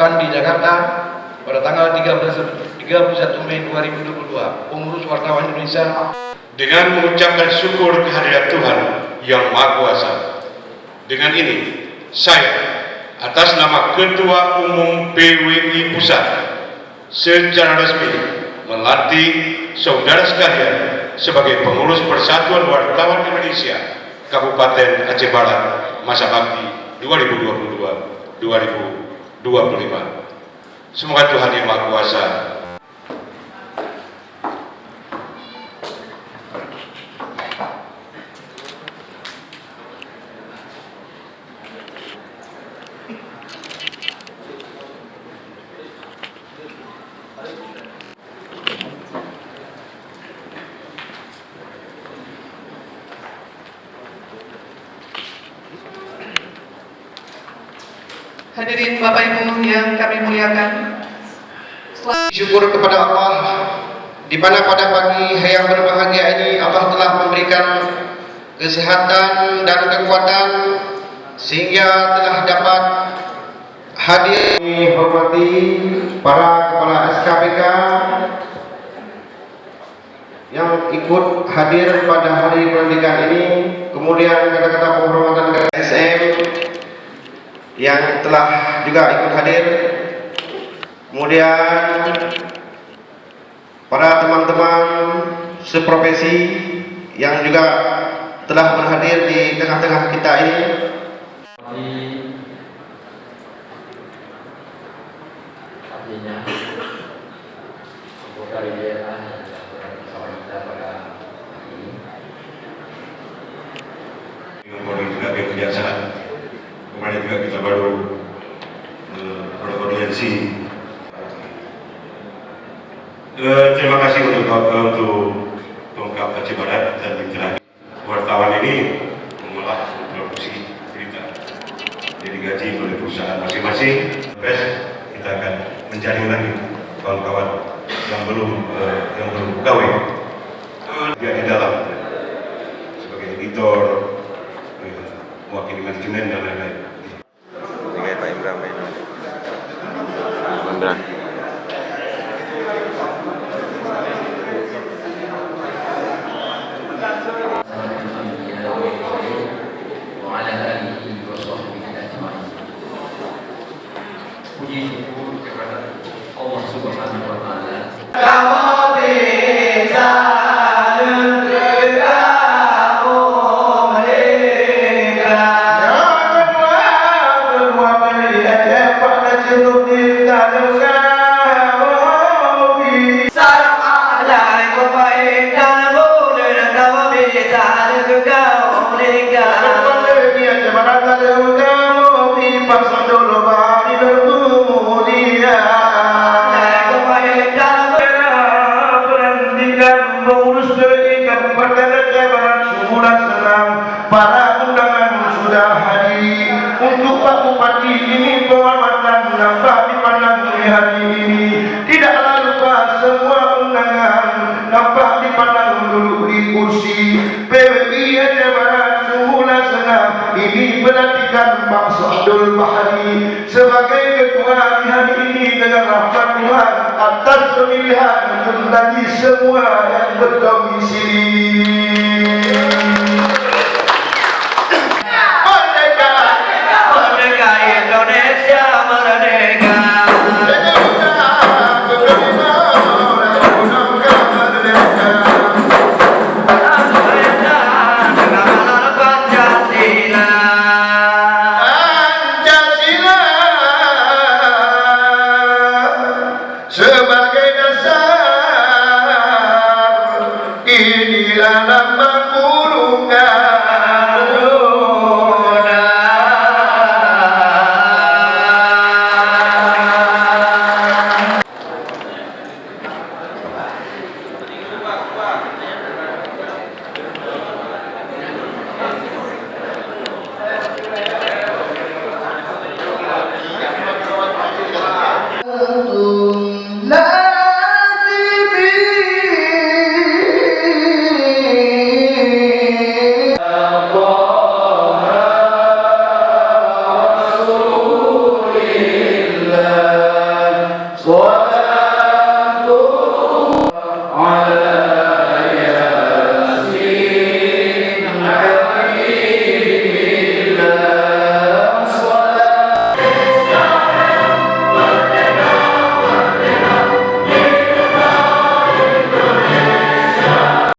dilakukan di Jakarta pada tanggal 31 Mei 2022. Pengurus Wartawan Indonesia dengan mengucapkan syukur kehadirat Tuhan Yang Maha Kuasa. Dengan ini, saya atas nama Ketua Umum PWI Pusat secara resmi melantik saudara sekalian sebagai pengurus Persatuan Wartawan Indonesia Kabupaten Aceh Barat masa bakti 2022-2025. Semoga Tuhan Yang Maha Kuasa Hadirin Bapak Ibu yang kami muliakan, syukur kepada Allah di mana pada pagi yang berbahagia ini Allah telah memberikan kesehatan dan kekuatan sehingga telah dapat hadir. Hormati para kepala SKPK yang ikut hadir pada hari pelantikan ini, kemudian kata-kata penghormatan ke SM yang telah juga ikut hadir, kemudian para teman-teman seprofesi yang juga telah berhadir di tengah-tengah kita ini. Artinya anggota daerah bersama kita pada hari ini dengan Polri juga kebiasaan. Kemarin juga kita baru beraudiensi. Terima kasih untuk Pemkab Aceh Barat dan mitra wartawan ini mengolah produksi berita jadi gaji oleh perusahaan masing-masing. Kita akan mencari lagi kawan-kawan yang belum pegawai dia di dalam sebagai editor, mewakili manajemen dan lain-lain. Pak Imran. puji syukur kepada Allah Subhanahu wa taala. Para undangan sudah hadir untuk Pak Bupati ini, penghormatan dapat dipandang oleh hari ini. Tidaklah lupa semua undangan dapat dipandang duduk di kursi PWI Aceh Barat semula senang. Ini pelantikan Pak Abdul Bahari sebagai ketua di hari ini dengan rahmat Tuhan atas pemilihan bagi semua yang berdomisili.